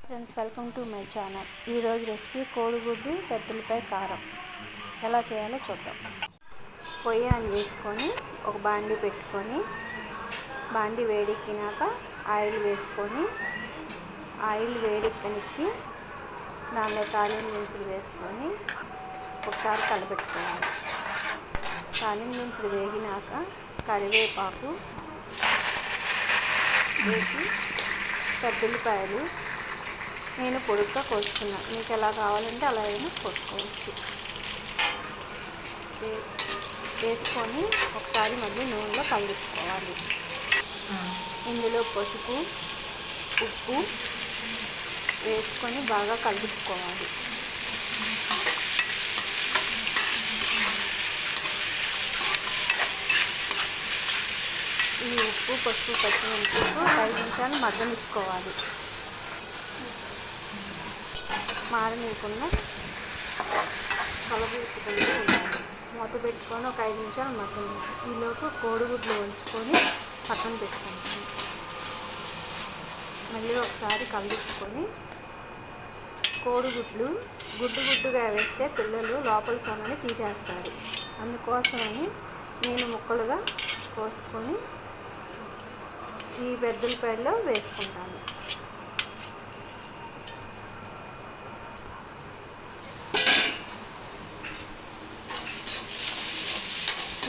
Friends, welcome to my channel. ఈరోజు recipe కోడిగుడ్డు పెద్దలపై కారం. ఎలా చేయాలో చూద్దాం. పొయ్యి ఆన్ చేసుకొని ఒక బాండి పెట్టుకొని, బాండి వేడెక్కినాక ఆయిల్ వేసుకొని, ఆయిల్ వేడెక్కనిచ్చి దానిలో తాలింపు దినుసులు వేసుకొని ఒకసారి కలపెట్టుకోవాలి. తాలింపు దినుసులు వేగినాక కరివేపాకు వేసి పెద్దలపాయలు నేను పొడుగ్గా కోసుకున్నాను. మీకు ఎలా కావాలంటే అలా అయినా కోసుకోవచ్చు. వేసుకొని ఒకసారి మళ్ళీ నూనెలో కలుపుకోవాలి. ఇందులో పసుపు, ఉప్పు వేసుకొని బాగా కలుపుకోవాలి. ఈ ఉప్పు, పసుపు, పచ్చిమిరపకాయలు 5 నిమిషాలు మగ్గనిచ్చుకోవాలి. మారనీయకుండా కలబెట్టుకుంటూ ఉండాలి. మూత పెట్టుకొని ఒక 5 నిమిషాలు మగ్గనివ్వాలి. ఈలోపు కోడిగుడ్లు వంచుకొని పక్కన పెట్టుకుంటాను. మళ్ళీ ఒకసారి కలుపుకొని కోడిగుడ్లు గుడ్డుగా వేస్తే పిల్లలు లోపల సొనని తీసేస్తారు. అందుకోసమని నేను ముక్కలుగా కోసుకొని ఈ పెద్దలపాయల్లో వేసుకుంటాను.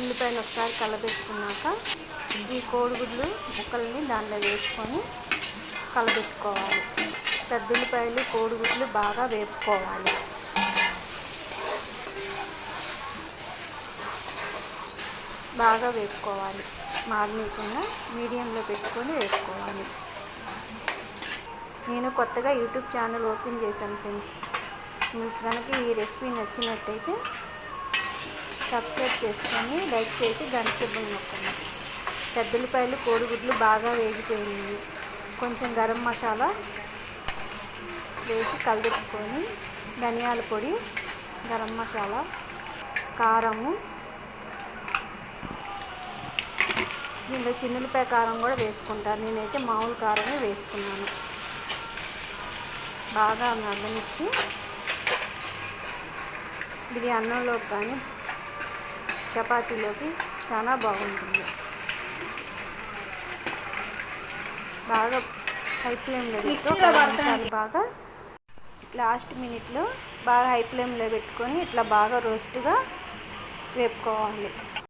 ఉల్లిపాయలు ఒకసారి కలబెట్టుకున్నాక ఈ కోడిగుడ్లు ముక్కల్ని దానిలో వేసుకొని కలబెట్టుకోవాలి. పెద్దలపాయలు, కోడిగుడ్లు బాగా వేపుకోవాలి. మారనీయకుండా మీడియంలో పెట్టుకొని వేసుకోవాలి. నేను కొత్తగా యూట్యూబ్ ఛానల్ ఓపెన్ చేశాను ఫ్రెండ్స్. మీకు కనుక ఈ రెసిపీ నచ్చినట్టయితే సబ్స్క్రైబ్ చేసుకొని లైక్ చేసి గంట సింబల్ నొక్కండి. పెద్దలపాయలు, కోడిగుడ్లు బాగా వేగిపోయింది. కొంచెం గరం మసాలా వేసి కలుపుకొని ధనియాల పొడి, గరం మసాలా, కారము, దీంట్లో చిన్నులపాయ కారం కూడా వేసుకుంటాను. నేనైతే మామూలు కారమే వేసుకున్నాను. బాగా మగ్గనిచ్చి ఇది అన్నంలోకి కానీ చపాతీలోకి చాలా బాగుంటుంది. బాగా హై ఫ్లేమ్లో పెట్టి బాగా లాస్ట్ మినిట్లో బాగా హై ఫ్లేమ్లో పెట్టుకొని ఇట్లా బాగా రోస్ట్గా వేపుకోవాలి.